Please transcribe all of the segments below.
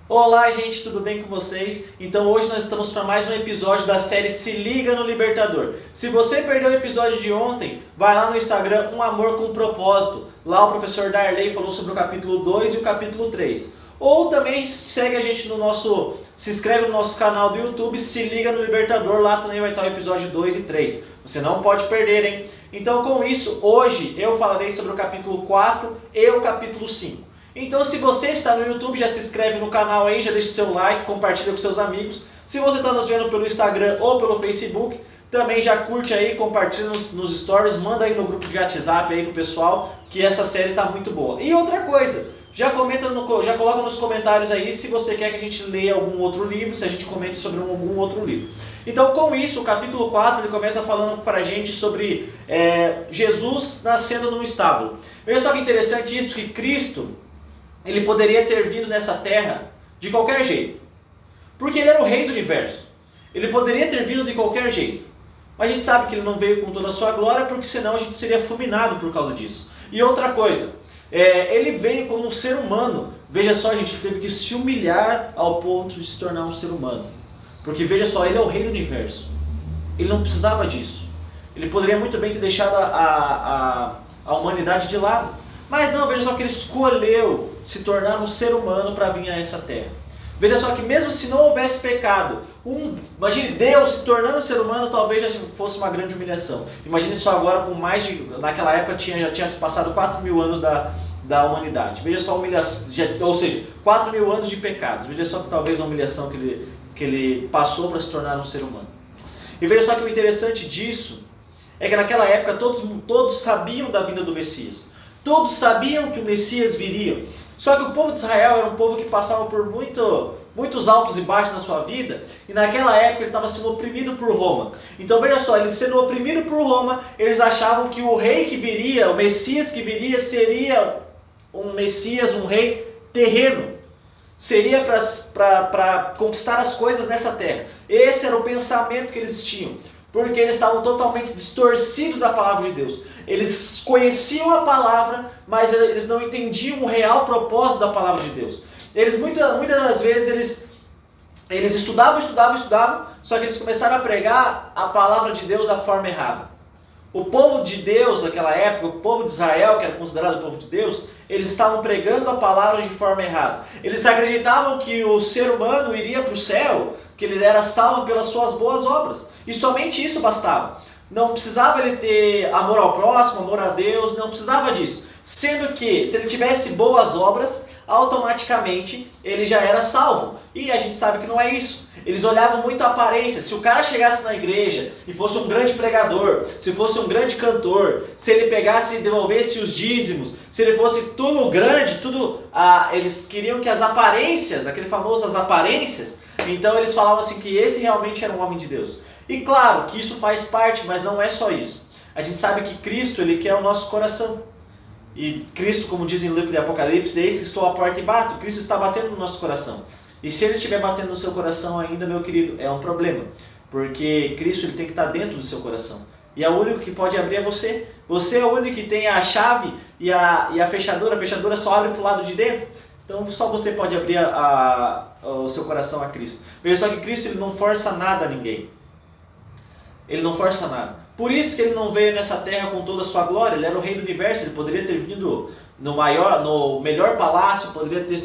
Olá, gente, tudo bem com vocês? Então hoje nós estamos para mais um episódio da série Se Liga no Libertador. Se você perdeu o episódio de ontem, vai lá no Instagram Um Amor com Propósito. Lá o professor Darley falou sobre o capítulo 2 e o capítulo 3. Ou também segue a gente se inscreve no nosso canal do YouTube, Se Liga no Libertador, lá também vai estar o episódio 2 e 3. Você não pode perder, hein? Então com isso, hoje eu falarei sobre o capítulo 4 e o capítulo 5. Então se você está no YouTube, já se inscreve no canal aí, já deixa o seu like, compartilha com seus amigos. Se você está nos vendo pelo Instagram ou pelo Facebook, também já curte aí, compartilha nos stories, manda aí no grupo de WhatsApp aí pro pessoal, que essa série está muito boa. E outra coisa, já coloca nos comentários aí se você quer que a gente leia algum outro livro, se a gente comente sobre algum outro livro. Então com isso, o capítulo 4 ele começa falando para a gente sobre Jesus nascendo num estábulo. Veja só que interessante isso, que Cristo ele poderia ter vindo nessa terra de qualquer jeito. Porque ele era o rei do universo. Ele poderia ter vindo de qualquer jeito. Mas a gente sabe que ele não veio com toda a sua glória, porque senão a gente seria fulminado por causa disso. E outra coisa, ele veio como um ser humano. Veja só, a gente teve que se humilhar ao ponto de se tornar um ser humano. Porque veja só, ele é o rei do universo. Ele não precisava disso. Ele poderia muito bem ter deixado a humanidade de lado. Mas não, veja só que ele escolheu se tornar um ser humano para vir a essa terra. Veja só que mesmo se não houvesse pecado, imagine Deus se tornando um ser humano, talvez já fosse uma grande humilhação. Imagine só agora com naquela época já tinha se passado 4.000 anos da humanidade. Veja só a humilhação, ou seja, 4.000 anos de pecados. Veja só que talvez a humilhação que ele passou para se tornar um ser humano. E veja só que o interessante disso é que naquela época todos sabiam da vinda do Messias. Todos sabiam que o Messias viria. Só que o povo de Israel era um povo que passava por muitos altos e baixos na sua vida. E naquela época ele estava sendo oprimido por Roma. Então veja só, eles sendo oprimidos por Roma, eles achavam que o rei que viria, o Messias que viria, seria um Messias, um rei terreno. Seria para conquistar as coisas nessa terra. Esse era o pensamento que eles tinham. Porque eles estavam totalmente distorcidos da palavra de Deus. Eles conheciam a palavra, mas eles não entendiam o real propósito da palavra de Deus. Eles muitas das vezes eles estudavam, só que eles começaram a pregar a palavra de Deus da forma errada. O povo de Deus naquela época, o povo de Israel, que era considerado o povo de Deus, eles estavam pregando a palavra de forma errada. Eles acreditavam que o ser humano iria para o céu, que ele era salvo pelas suas boas obras. E somente isso bastava. Não precisava ele ter amor ao próximo, amor a Deus, não precisava disso. Sendo que, se ele tivesse boas obras, automaticamente ele já era salvo. E a gente sabe que não é isso. Eles olhavam muito a aparência. Se o cara chegasse na igreja e fosse um grande pregador, se fosse um grande cantor, se ele pegasse e devolvesse os dízimos, se ele fosse tudo grande, eles queriam que as aparências, aquele famoso as aparências, então eles falavam assim que esse realmente era um homem de Deus. E claro que isso faz parte, mas não é só isso. A gente sabe que Cristo, ele quer o nosso coração. E Cristo, como diz no livro de Apocalipse, eis que estou à porta e bato. Cristo está batendo no nosso coração. E se ele estiver batendo no seu coração ainda, meu querido, é um problema. Porque Cristo ele tem que estar dentro do seu coração. E é o único que pode abrir é você. Você é o único que tem a chave e a fechadura só abre para o lado de dentro. Então só você pode abrir o seu coração a Cristo. Veja só que Cristo ele não força nada a ninguém. Ele não força nada. Por isso que ele não veio nessa terra com toda a sua glória. Ele era o rei do universo. Ele poderia ter vindo no melhor palácio, poderia ter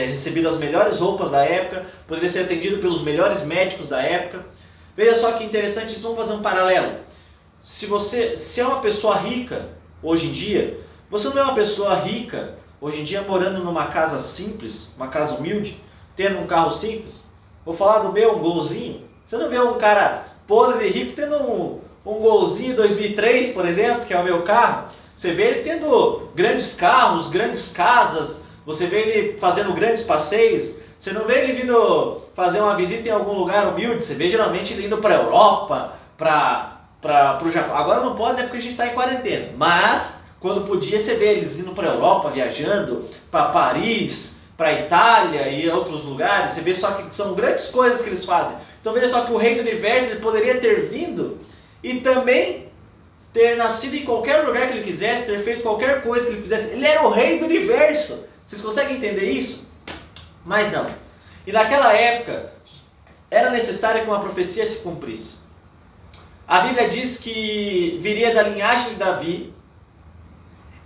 recebido as melhores roupas da época, poderia ser atendido pelos melhores médicos da época. Veja só que interessante isso. Vamos fazer um paralelo. Se é uma pessoa rica hoje em dia, você não é uma pessoa rica hoje em dia morando numa casa simples, uma casa humilde, tendo um carro simples. Vou falar do meu, um golzinho. Você não vê um cara podre de rico tendo um golzinho 2003, por exemplo, que é o meu carro. Você vê ele tendo grandes carros, grandes casas. Você vê ele fazendo grandes passeios. Você não vê ele vindo fazer uma visita em algum lugar humilde. Você vê geralmente ele indo para a Europa, para o Japão. Agora não pode, né, porque a gente está em quarentena. Mas quando podia, você vê eles indo para a Europa, viajando para Paris, para Itália e outros lugares. Você vê só que são grandes coisas que eles fazem. Então veja só que o rei do universo ele poderia ter vindo e também ter nascido em qualquer lugar que ele quisesse, ter feito qualquer coisa que ele quisesse. Ele era o rei do universo. Vocês conseguem entender isso? Mas não. E naquela época, era necessário que uma profecia se cumprisse. A Bíblia diz que viria da linhagem de Davi,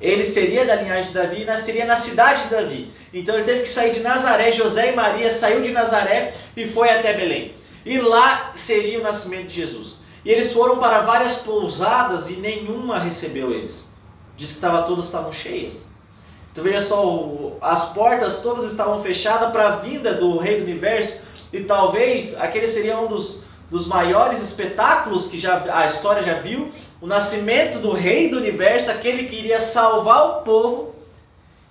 ele seria da linhagem de Davi e nasceria na cidade de Davi. Então ele teve que sair de Nazaré, José e Maria saiu de Nazaré e foi até Belém. E lá seria o nascimento de Jesus. E eles foram para várias pousadas e nenhuma recebeu eles. Diz que todas estavam cheias. Então veja só, as portas todas estavam fechadas para a vinda do Rei do Universo. E talvez aquele seria um dos maiores espetáculos que a história já viu. O nascimento do Rei do Universo, aquele que iria salvar o povo.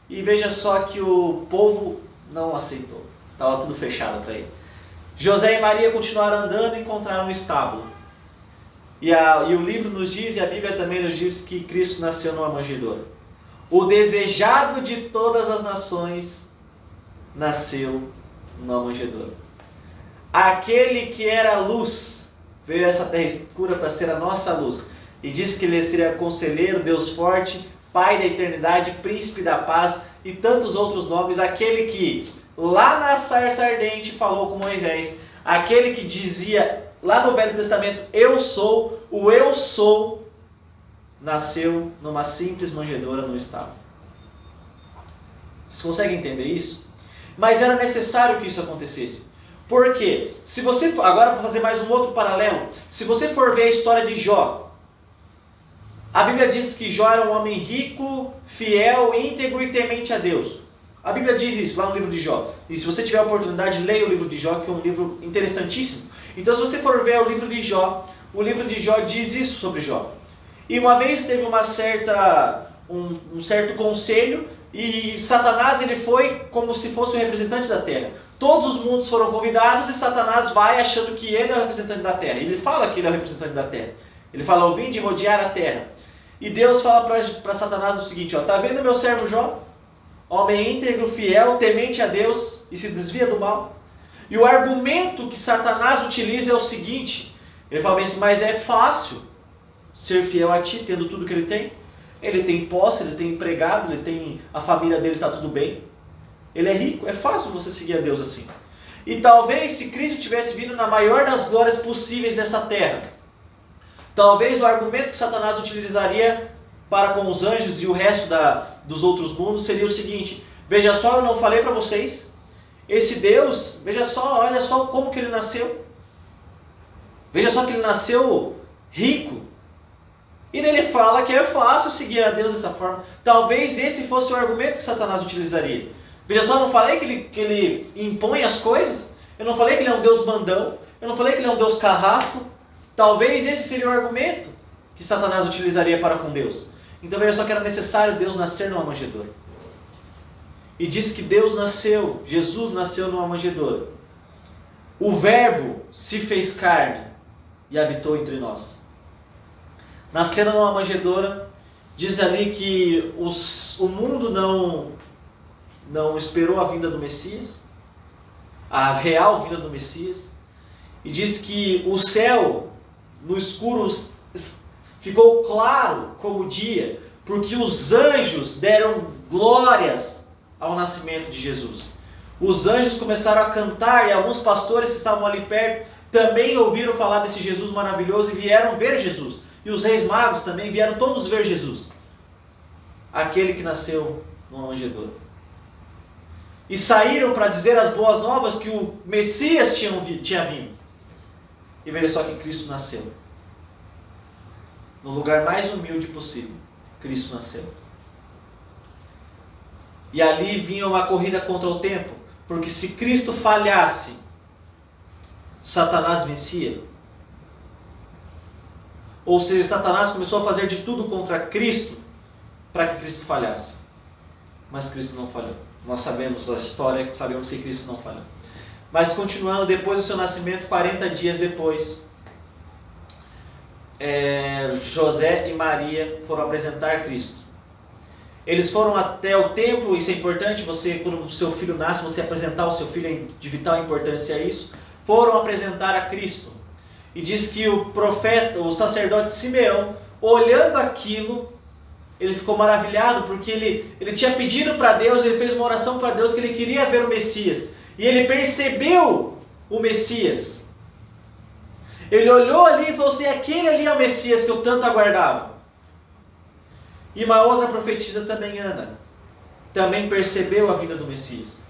E veja só que o povo não aceitou. Estava tudo fechado para ele. José e Maria continuaram andando e encontraram um estábulo. E o livro nos diz, e a Bíblia também nos diz, que Cristo nasceu numa manjedoura. O desejado de todas as nações nasceu numa manjedoura. Aquele que era luz veio a essa terra escura para ser a nossa luz. E diz que ele seria conselheiro, Deus forte, Pai da eternidade, príncipe da paz e tantos outros nomes. Aquele que lá na sarça ardente falou com Moisés. Aquele que dizia lá no Velho Testamento, eu sou, o eu sou, nasceu numa simples manjedoura no estábulo. Vocês conseguem entender isso? Mas era necessário que isso acontecesse. Por quê? Se você, agora vou fazer mais um outro paralelo. Se você for ver a história de Jó, a Bíblia diz que Jó era um homem rico, fiel, íntegro e temente a Deus. A Bíblia diz isso lá no livro de Jó. E se você tiver a oportunidade, leia o livro de Jó, que é um livro interessantíssimo. Então, se você for ver o livro de Jó diz isso sobre Jó. E uma vez teve um certo conselho e Satanás ele foi como se fosse o representante da terra. Todos os mundos foram convidados e Satanás vai achando que ele é o representante da terra. Ele fala que ele é o representante da terra. Ele fala, eu vim de rodear a terra. E Deus fala para Satanás o seguinte, tá vendo meu servo Jó? Homem íntegro, fiel, temente a Deus e se desvia do mal. E o argumento que Satanás utiliza é o seguinte, ele fala assim, mas é fácil ser fiel a ti, tendo tudo que ele tem. Ele tem posse, ele tem empregado, ele tem a família dele, está tudo bem. Ele é rico, é fácil você seguir a Deus assim. E talvez se Cristo tivesse vindo na maior das glórias possíveis dessa terra, talvez o argumento que Satanás utilizaria para com os anjos e o resto dos outros mundos seria o seguinte, veja só, eu não falei para vocês, esse Deus, veja só, olha só como que ele nasceu. Veja só que ele nasceu rico. E daí ele fala que é fácil seguir a Deus dessa forma. Talvez esse fosse o argumento que Satanás utilizaria. Veja só, eu não falei que ele impõe as coisas? Eu não falei que ele é um Deus mandão? Eu não falei que ele é um Deus carrasco? Talvez esse seria o argumento que Satanás utilizaria para com Deus. Então veja só que era necessário Deus nascer numa manjedoura. E diz que Deus nasceu, Jesus nasceu numa manjedoura. O Verbo se fez carne e habitou entre nós. Nascendo numa manjedoura, diz ali que o mundo não esperou a vinda do Messias, a real vinda do Messias, e diz que o céu no escuro ficou claro como o dia, porque os anjos deram glórias ao nascimento de Jesus. Os anjos começaram a cantar e alguns pastores que estavam ali perto também ouviram falar desse Jesus maravilhoso e vieram ver Jesus. E os reis magos também vieram todos ver Jesus, aquele que nasceu numa manjedoura. E saíram para dizer as boas novas que o Messias tinha vindo. E veja só que Cristo nasceu. No lugar mais humilde possível, Cristo nasceu. E ali vinha uma corrida contra o tempo, porque se Cristo falhasse, Satanás vencia. Ou seja, Satanás começou a fazer de tudo contra Cristo para que Cristo falhasse. Mas Cristo não falhou. Nós sabemos a história, sabemos que Cristo não falhou. Mas continuando, depois do seu nascimento, 40 dias depois, José e Maria foram apresentar Cristo. Eles foram até o templo, isso é importante, quando o seu filho nasce, você apresentar o seu filho é de vital importância a isso. Foram apresentar a Cristo. E diz que o sacerdote Simeão, olhando aquilo, Ele ficou maravilhado porque ele tinha pedido para Deus, ele fez uma oração para Deus que ele queria ver o Messias. E ele percebeu o Messias. Ele olhou ali e falou assim, aquele ali é o Messias que eu tanto aguardava. E uma outra profetisa também, Ana, também percebeu a vinda do Messias.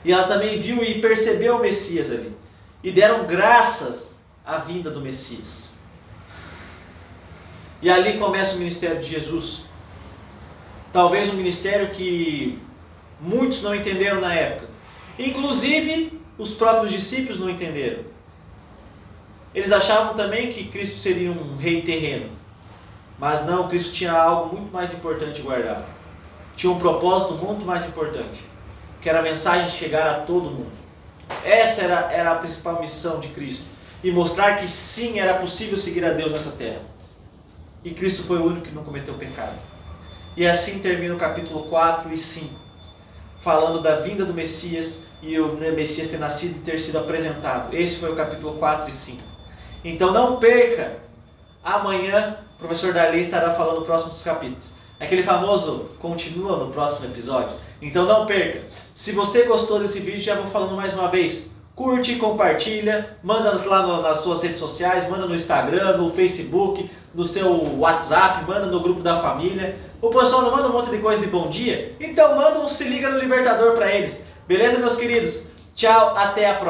E ela também viu e percebeu o Messias ali. E deram graças à vinda do Messias. E ali começa o ministério de Jesus. Talvez um ministério que muitos não entenderam na época. Inclusive, os próprios discípulos não entenderam. Eles achavam também que Cristo seria um rei terreno. Mas não, Cristo tinha algo muito mais importante guardado. Tinha um propósito muito mais importante. Que era a mensagem chegar a todo mundo. Essa era a principal missão de Cristo. E mostrar que sim, era possível seguir a Deus nessa terra. E Cristo foi o único que não cometeu pecado. E assim termina o capítulo 4 e 5. Falando da vinda do Messias e o Messias ter nascido e ter sido apresentado. Esse foi o capítulo 4 e 5. Então não perca. Amanhã o professor Darley estará falando os próximos capítulos. Aquele famoso continua no próximo episódio. Então não perca. Se você gostou desse vídeo, já vou falando mais uma vez. Curte, compartilha, manda lá nas suas redes sociais, manda no Instagram, no Facebook, no seu WhatsApp, manda no grupo da família. O pessoal não manda um monte de coisa de bom dia? Então manda um Se Liga no Libertador para eles. Beleza, meus queridos? Tchau, até a próxima.